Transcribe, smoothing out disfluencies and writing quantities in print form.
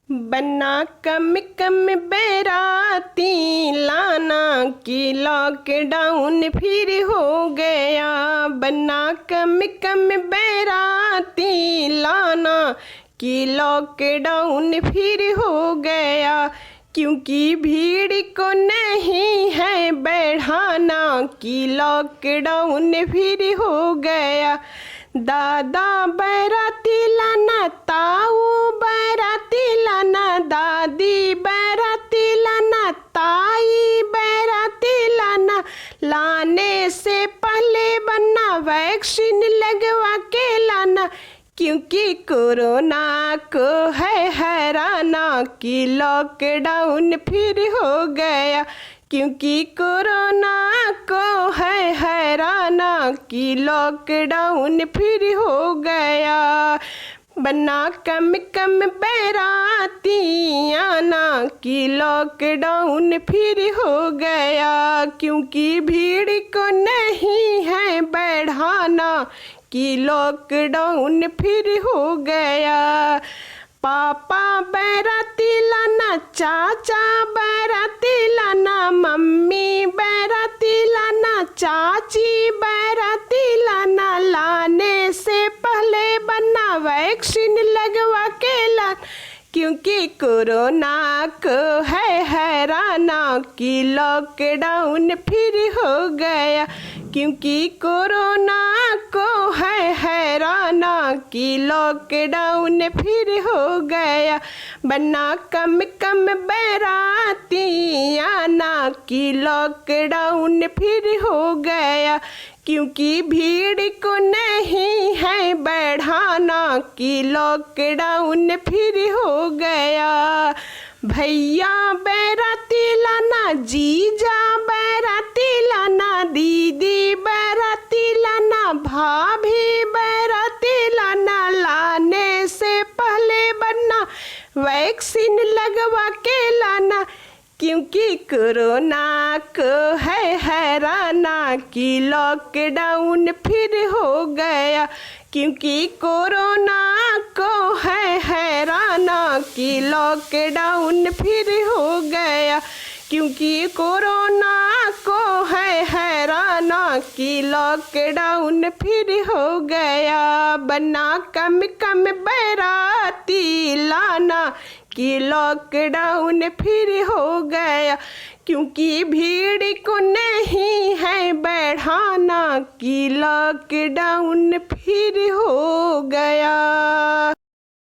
बना कम कम बैराती लाना कि लॉकडाउन फिर हो गया। बना कम कम बैराती लाना कि लॉकडाउन फिर हो गया। क्योंकि भीड़ को नहीं है बढ़ाना कि लॉकडाउन फिर हो गया। दादा बैराती लाना, ताऊ बैराती लाना, दादी बैराती लाना, ताई बैराती लाना। लाने से पहले बनना वैक्सीन लगवा के लाना। क्योंकि कोरोना को है हराना कि लॉकडाउन फिर हो गया। क्योंकि कोरोना को है हराना कि लॉकडाउन फिर हो गया। बना कम कम बैराती आना कि लॉकडाउन फिर हो गया। क्योंकि भीड़ को नहीं है बढ़ाना कि लॉकडाउन फिर हो गया। पापा बैराती लाना, चाचा बैराती लाना, मम्मी बैराती लाना, चाची बैराती लाना। लाने से पहले बनना वैक्सीन लगवा के लाना। क्योंकि कोरोना को है हराना कि लॉकडाउन फिर हो गया। क्योंकि कोरोना को है हराना कि लॉकडाउन फिर हो गया। बना कम कम बैराती आना कि लॉकडाउन फिर हो गया। क्योंकि भीड़ को नहीं है बढ़ाना कि लॉकडाउन फिर हो गया। भैया बैराती लाना, जीजा बैराती लाना, दीदी बैराती लाना, भाभी बैराती लाना। लाने से पहले बनना वैक्सीन लगवा के लाना। क्योंकि कोरोना को है हराना कि लॉकडाउन फिर हो गया। क्योंकि कोरोना को है हराना कि लॉकडाउन फिर हो गया। क्योंकि कोरोना को है हराना कि लॉकडाउन फिर हो गया। बना कम कम बैराती लाना कि लॉकडाउन फिर हो गया। क्योंकि भीड़ को नहीं है बढ़ाना कि लॉकडाउन फिर हो गया।